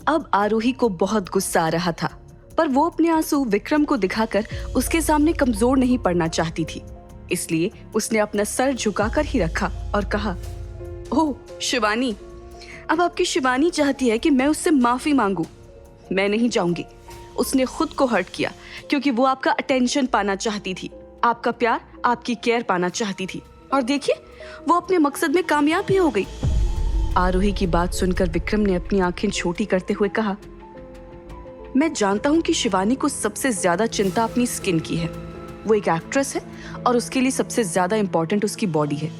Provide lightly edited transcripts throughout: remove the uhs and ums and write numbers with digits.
अब आरोही को बहुत गुस्सा आ रहा था, पर वो अपने आंसू विक्रम को दिखाकर उसके सामने कमजोर नहीं पड़ना चाहती थी। इसलिए उसने अपना सर झुकाकर ही रखा और कहा, ओह शिवानी, अब आपकी शिवानी चाहती है कि मैं उससे माफी मांगू। मैं नहीं जाऊंगी। उसने खुद को हर्ट किया क्योंकि वो आपका अटेंशन पाना चाहती थी, आपका प्यार, आपकी केयर पाना चाहती थी, और देखिए वो अपने मकसद में कामयाब भी हो गई। आरोही की बात सुनकर विक्रम ने अपनी आंखें छोटी करते हुए कहा, मैं जानता हूं कि शिवानी को सबसे ज्यादा चिंता अपनी स्किन की है। वो एक एक्ट्रेस है और उसके लिए सबसे ज्यादा इंपॉर्टेंट उसकी बॉडी है।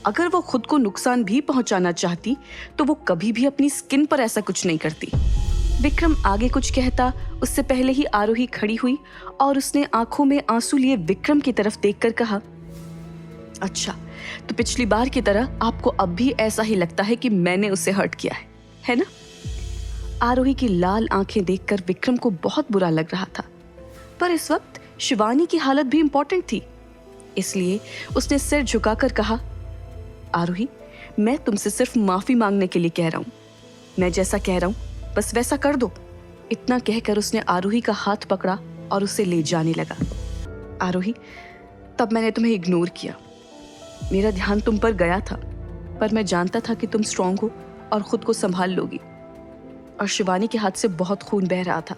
अगर वो खुद को नुकसान भी पहुंचाना चाहती तो वो कभी भी अपनी स्किन पर ऐसा कुछ नहीं करती। विक्रम आगे कुछ कहता उससे पहले ही आरोही खड़ी हुई और उसने आंखों में आंसू लिए विक्रम की तरफ देखकर कहा, अच्छा, तो पिछली बार की तरह आपको अब भी ऐसा ही लगता है कि मैंने उसे हर्ट किया है ना? आरोही की लाल आंखें देखकर विक्रम को बहुत बुरा लग रहा था, पर इस वक्त शिवानी की हालत भी इंपॉर्टेंट थी। इसलिए उसने सिर झुकाकर कहा, आरोही, मैं तुमसे सिर्फ माफी मांगने के लिए कह रहा हूं। मैं जैसा कह रहा हूं बस वैसा कर दो। इतना कहकर उसने आरोही का हाथ पकड़ा और उसे ले जाने लगा। आरोही, तब मैंने तुम्हें इग्नोर किया। मेरा ध्यान तुम पर गया था, पर मैं जानता था कि तुम स्ट्रांग हो और खुद को संभाल लोगी। और शिवानी के हाथ से बहुत खून बह रहा था।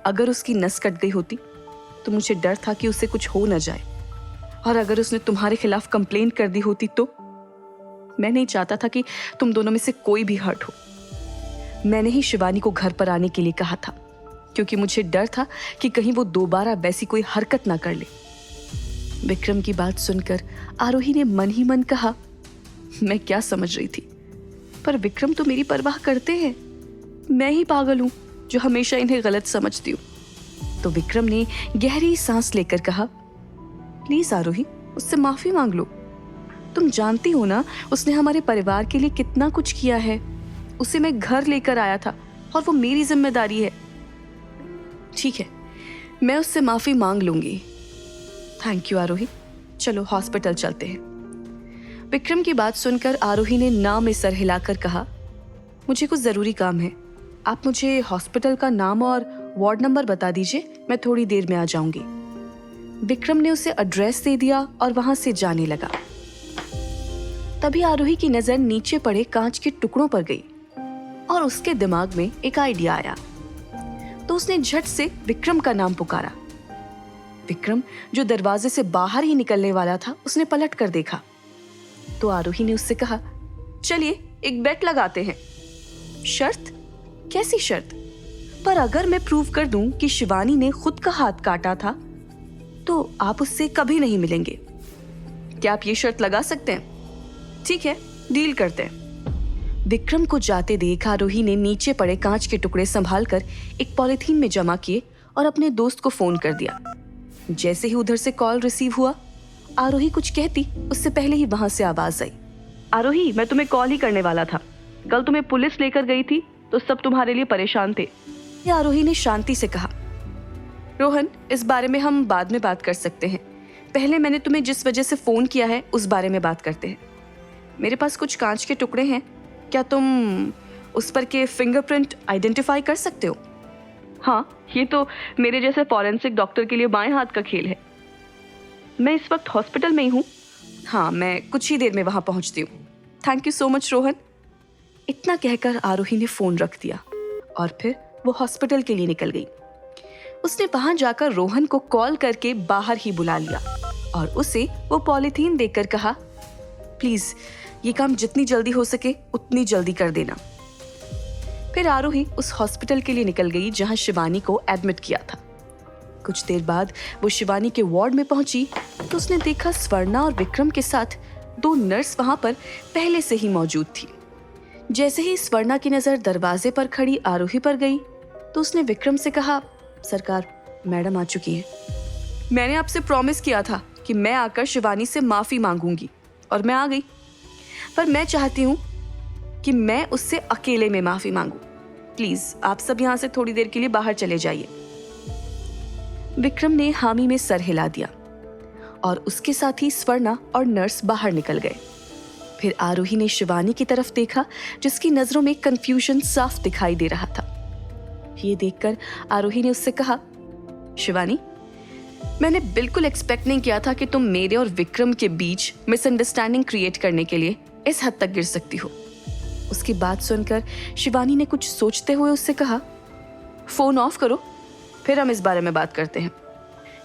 अगर उसकी नस कट गई होती तो मुझे डर था कि उसे कुछ हो न जाए, और अगर उसने तुम्हारे खिलाफ कंप्लेंट कर दी होती तो। मैं नहीं चाहता था कि तुम दोनों में से कोई भी हर्ट हो। मैंने ही शिवानी को घर पर आने के लिए कहा था, क्योंकि मुझे डर था कि कहीं वो दोबारा वैसी कोई हरकत ना कर ले। विक्रम की बात सुनकर आरोही ने मन ही मन कहा, मैं क्या समझ रही थी, पर विक्रम तो मेरी परवाह करते हैं। मैं ही पागल हूं जो हमेशा इन्हें गलत समझती हूं। तो विक्रम ने गहरी सांस लेकर कहा, प्लीज आरोही, उससे माफी मांग लो। तुम जानती हो ना उसने हमारे परिवार के लिए कितना कुछ किया है। उसे मैं घर लेकर आया था और वो मेरी जिम्मेदारी है। ठीक है, मैं उससे माफी मांग लूंगी। थैंक यू आरोही, चलो हॉस्पिटल चलते हैं। विक्रम की बात सुनकर आरोही ने ना में सर हिलाकर कहा, मुझे कुछ जरूरी काम है। आप मुझे हॉस्पिटल का नाम और वार्ड नंबर बता दीजिए, मैं थोड़ी देर में आ जाऊंगी। विक्रम ने उसे एड्रेस दे दिया और वहां से जाने लगा। तभी आरोही की नजर नीचे पड़े कांच के टुकड़ों पर गई और उसके दिमाग में एक आइडिया आया। तो उसने झट से विक्रम का नाम पुकारा। विक्रम, जो दरवाजे से बाहर ही निकलने वाला था, उसने पलट कर देखा तो आरोही ने उससे कहा, चलिए एक बेट लगाते हैं। शर्त? कैसी शर्त? पर अगर मैं प्रूव कर दूं कि शिवानी ने खुद का हाथ काटा था तो आप उससे कभी नहीं मिलेंगे। क्या आप ये शर्त लगा सकते हैं? ठीक है, डील करते हैं। विक्रम को जाते देख आरोही ने नीचे पड़े कांच के टुकड़े संभालकर एक पॉलिथीन में जमा किए और अपने दोस्त को फोन कर दिया। जैसे ही उधर से कॉल रिसीव हुआ, आरोही कुछ कहती उससे पहले ही वहां से आवाज आई, आरोही, मैं तुम्हें कॉल ही करने वाला था। कल तुम्हें पुलिस लेकर गई थी तो सब तुम्हारे लिए परेशान थे। ये आरोही ने शांति से कहा, रोहन, इस बारे में हम बाद में बात कर सकते हैं। पहले मैंने तुम्हें जिस वजह से फोन किया है उस बारे में बात करते हैं। मेरे पास कुछ कांच के टुकड़े हैं, क्या तुम उस पर के फिंगरप्रिंट आइडेंटिफाई कर सकते हो? हाँ, ये तो मेरे जैसे फॉरेंसिक डॉक्टर के लिए बाएं हाथ का खेल है। मैं इस वक्त हॉस्पिटल में ही हूँ। हाँ, मैं कुछ ही देर में वहां पहुंचती हूँ। Thank you so much Rohan. इतना कहकर आरोही ने फोन रख दिया और फिर वो हॉस्पिटल के लिए निकल गई। उसने वहां जाकर रोहन को कॉल करके बाहर ही बुला लिया और उसे वो पॉलिथीन देकर कहा, प्लीज ये काम जितनी जल्दी हो सके उतनी जल्दी कर देना। फिर आरोही उस हॉस्पिटल के लिए निकल गई जहां शिवानी को एडमिट किया था। कुछ देर बाद वो शिवानी के वार्ड में पहुंची तो उसने देखा स्वर्णा और विक्रम के साथ 2 नर्स वहां पर पहले से ही मौजूद थी। जैसे ही स्वर्णा की नजर दरवाजे पर खड़ी आरोही पर गई तो उसने विक्रम से कहा, सरकार, मैडम आ चुकी हैं। मैंने आपसे प्रॉमिस किया था कि मैं आकर शिवानी से माफी मांगूंगी और मैं आ गई, पर मैं चाहती हूँ कि मैं उससे अकेले में माफी मांगू। प्लीज आप सब यहाँ से थोड़ी देर के लिए बाहर चले जाइए। विक्रम ने हामी में सर हिला दिया और उसके साथ ही स्वर्णा और नर्स बाहर निकल गए। फिर आरोही ने शिवानी की तरफ देखा, जिसकी नजरों में कंफ्यूजन साफ दिखाई दे रहा था। ये देखकर आरोही ने उससे कहा, शिवानी, मैंने बिल्कुल एक्सपेक्ट नहीं किया था कि तुम मेरे और विक्रम के बीच मिसअंडरस्टैंडिंग क्रिएट करने के लिए इस हद तक गिर सकती हो। उसकी बात सुनकर शिवानी ने कुछ सोचते हुए उससे कहा, फोन ऑफ करो, फिर हम इस बारे में बात करते हैं।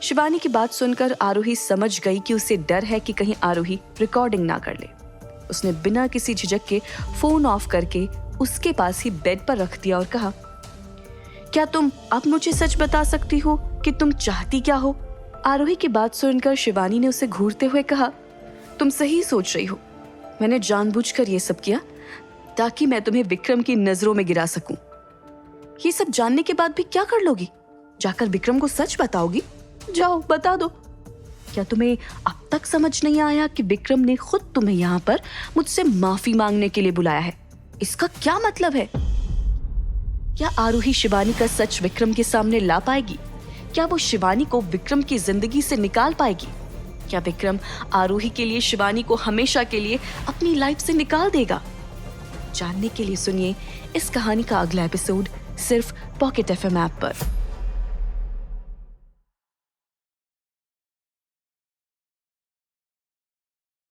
शिवानी की बात सुनकर आरोही समझ गई कि उसे डर है कि कहीं आरोही रिकॉर्डिंग ना कर ले। उसने बिना किसी झिझक के फोन ऑफ करके उसके पास ही बेड पर रख दिया और कहा, क्या तुम अब मुझे सच बता सकती हो कि तुम चाहती क्या हो? आरोही की बात सुनकर शिवानी ने उसे घूरते हुए कहा, तुम सही सोच रही हो। मैंने जानबूझकर ये सब किया ताकि मैं तुम्हें विक्रम की नजरों में गिरा सकूं। ये सब जानने के बाद भी क्या कर लोगी? जाकर विक्रम को सच बताओगी? जाओ बता दो। क्या तुम्हें अब तक समझ नहीं आया कि विक्रम ने खुद तुम्हें यहाँ पर मुझसे माफी मांगने के लिए बुलाया है? इसका क्या मतलब है? क्या आरोही शिवानी का सच विक्रम के सामने ला पाएगी? क्या वो शिवानी को विक्रम की जिंदगी से निकाल पाएगी? क्या विक्रम आरोही के लिए शिवानी को हमेशा के लिए अपनी लाइफ से निकाल देगा? जानने के लिए सुनिए इस कहानी का अगला एपिसोड सिर्फ पॉकेट FM ऐप पर।